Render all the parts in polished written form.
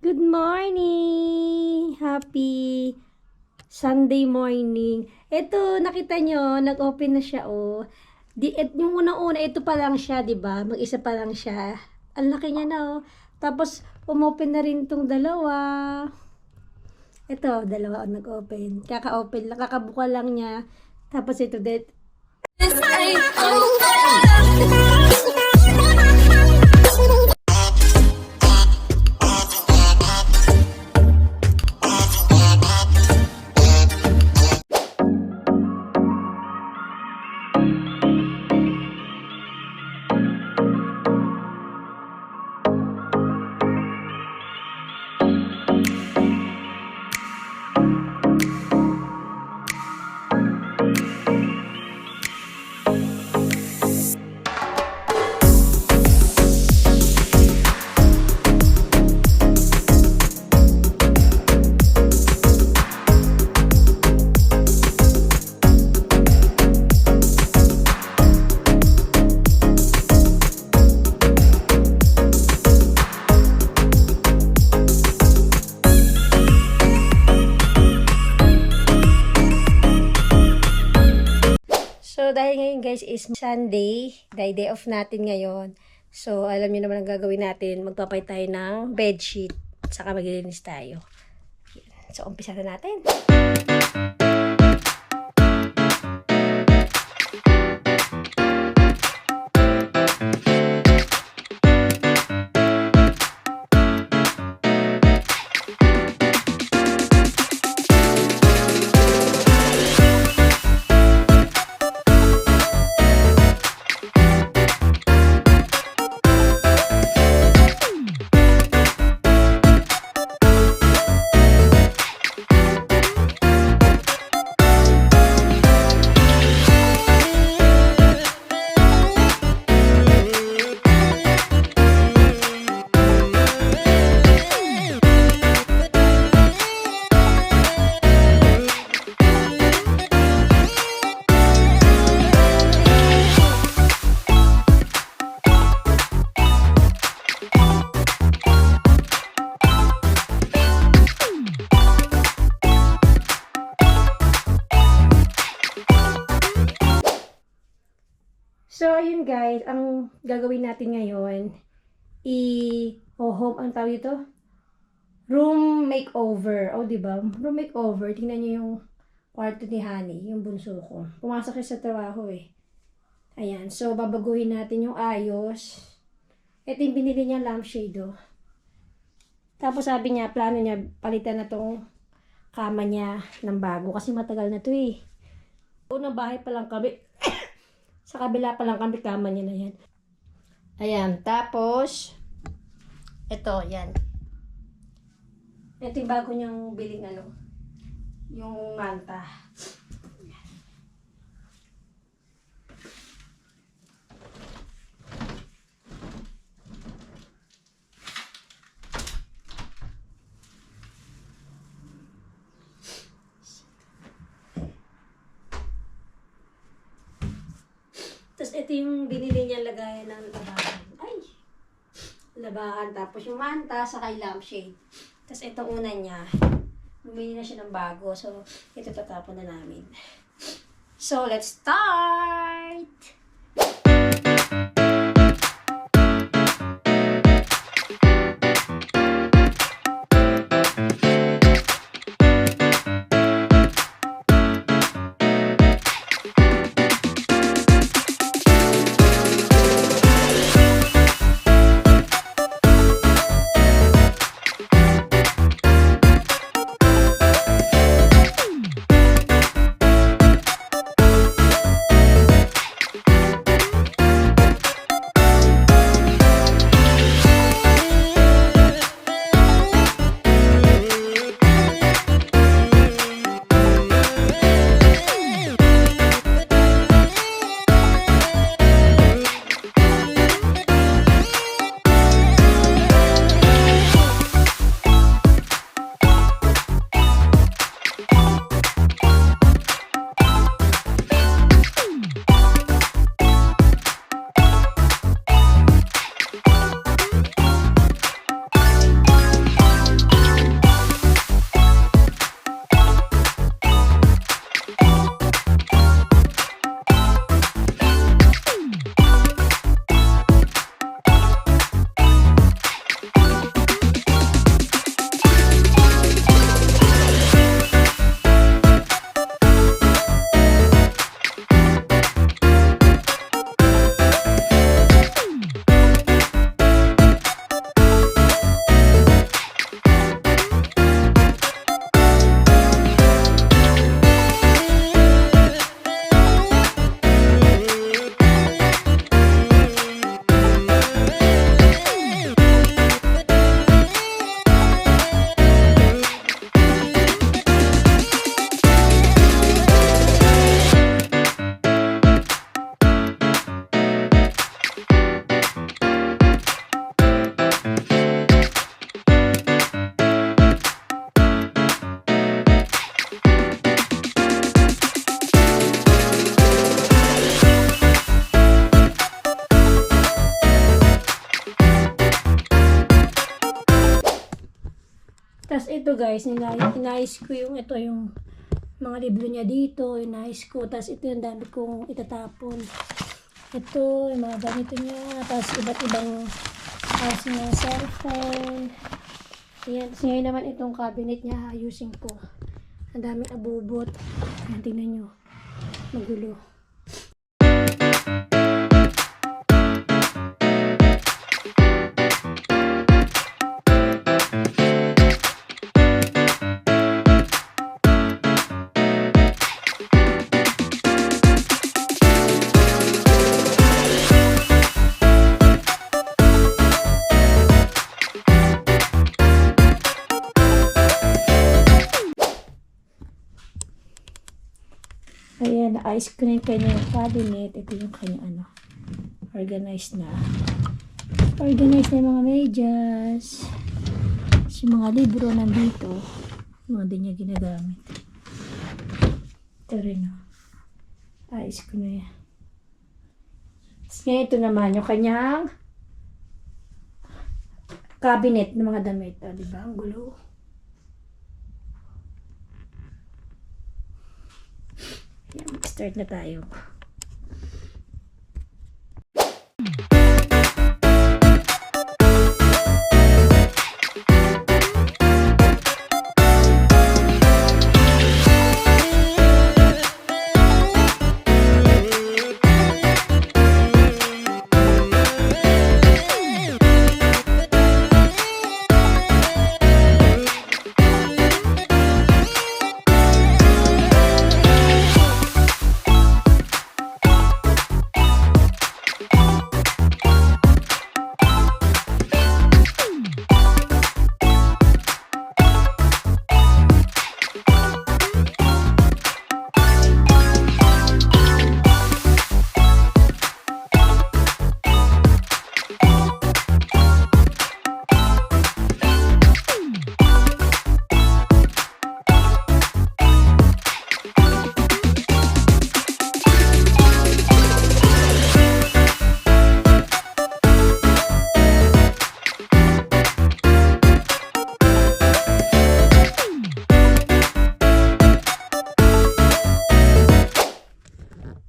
Good morning! Happy Sunday morning. Ito, nakita nyo, nag-open na siya, oh. Yung unang-una, ito pa lang siya, di ba? Mag-isa pa lang siya. Ang laki niya na, oh. Tapos, umopen na rin tong dalawa. Ito, dalawa ang nag-open. Kaka-open lang, kakabuka lang niya. Tapos ito, So, dahil ngayon guys is Sunday, day off natin ngayon. So, alam niyo naman ang gagawin natin. Magpapay tayo ng bedsheet. Saka maglilinis tayo. So, umpisa na natin. So, ayun guys, ang gagawin natin ngayon, home, ang tawag ito? Room makeover. O, diba? Room makeover. Tingnan nyo yung kwarto ni Honey, yung bunso ko. Pumasok siya sa trabaho eh. Ayan. So, babaguhin natin yung ayos. Ito yung binili niya lampshade, oh. Tapos sabi niya, plano niya, palitan na tong kama niya ng bago. Kasi matagal na to eh. Unang bahay pa lang kami. Sa kabila pa lang kami, kama niya na yan. Ayan, tapos, ito, yan. Ito yung bago niyang biling yung manta. Tapos ito yung binili niya lagayan ng labahan. Ay! Labahan. Tapos yung manta sa kay lampshade. Tapos itong una niya, bumili na siya ng bago. So, ito tatapon na namin. So, let's start! Tapos ito guys, inayos ko yung ito yung mga libro niya dito, inayos ko. Tapos ito yung dami kong itatapon. Ito, yung mga ganito niya. Tapos iba't ibang niya cellphone. Ayan. Tapos ngayon naman itong cabinet niya, ayusin ko. Ang daming abubot. Ayan, tingnan nyo. Magulo. Ayan, naayos ko na yung kanyang cabinet. Ito yung kanyang organized na. Organized na yung mga medyas. Yung mga libro nandito. Mga din niya ginagamit. Ito rin, ayos ko na yan. Tapos ngayon, ito naman yung kanyang cabinet ng mga damit. Diba? Ang gulo. Start na tayo.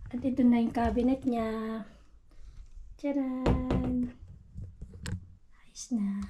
At ito na yung cabinet niya. Tcharan! Ayos na.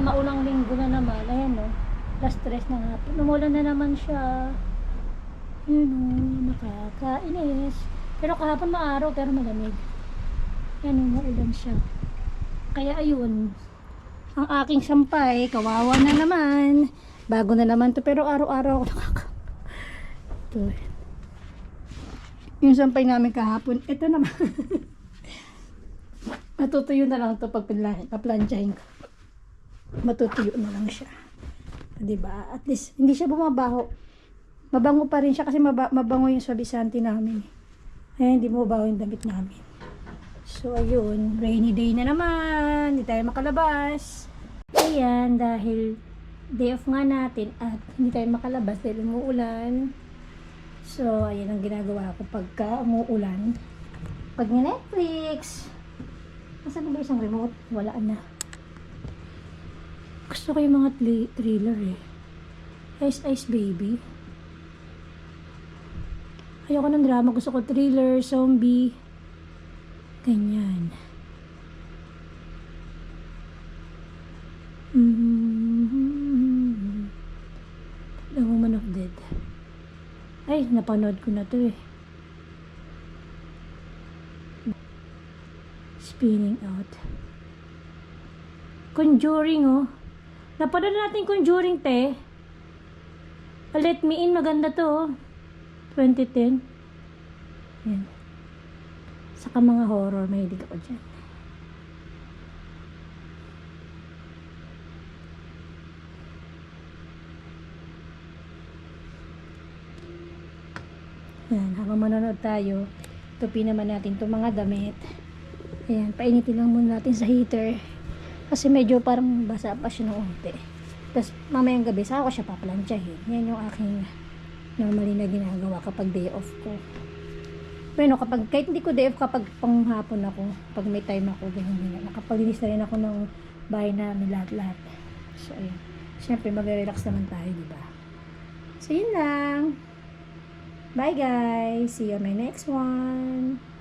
Maulang linggo na naman. Ayan last stress na hapon. Umulan na naman siya. Yun nakakainis. Pero kahapon maaraw pero malamig. Yan maulan siya. Kaya ayun. Ang aking sampay, kawawa na naman. Bago na naman to pero araw-araw ako ito. Yung sampay namin kahapon, ito naman. Matutuyo na lang to pag paplansyahin ko. Matutuyo na lang siya. Diba? At least, hindi siya bumabaho. Mabango pa rin siya kasi mabango yung suavisanti namin. Ay, hindi mabaho yung damit namin. So, ayun. Rainy day na naman. Hindi tayo makalabas. Ayan, dahil day off nga natin at hindi tayo makalabas dahil umuulan. So, ayan ang ginagawa ko pagka umuulan. Pag Netflix. Nasaan ba isang remote? Wala na. Gusto ko yung mga thriller eh. Ice Ice Baby. Ayoko ng drama. Gusto ko thriller, zombie. Ganyan. The Woman of Dead. Ay, napanood ko na to eh. Spinning Out. Conjuring oh. Napanood natin Conjuring te. Let Me In, maganda to oh. 2010. Yan. Saka mga horror, mahilig ako dyan. Yan, habang manonood tayo, tupi naman natin itong mga damit. Ayan, painitin lang muna natin sa heater. Kasi medyo parang basa pa siya ng unti. Tapos mamayang gabi, saka ko siya paplansyahin. Yan yung aking normally na ginagawa kapag day off ko. Bueno, kahit hindi ko day off, kapag panghapon ako, pag may time ako, ganyan. Nakapaglinis na rin ako ng bahay namin lahat-lahat. So, ayun. Siyempre, mag-relax naman tayo, diba? So, yun lang. Bye, guys. See you on my next one.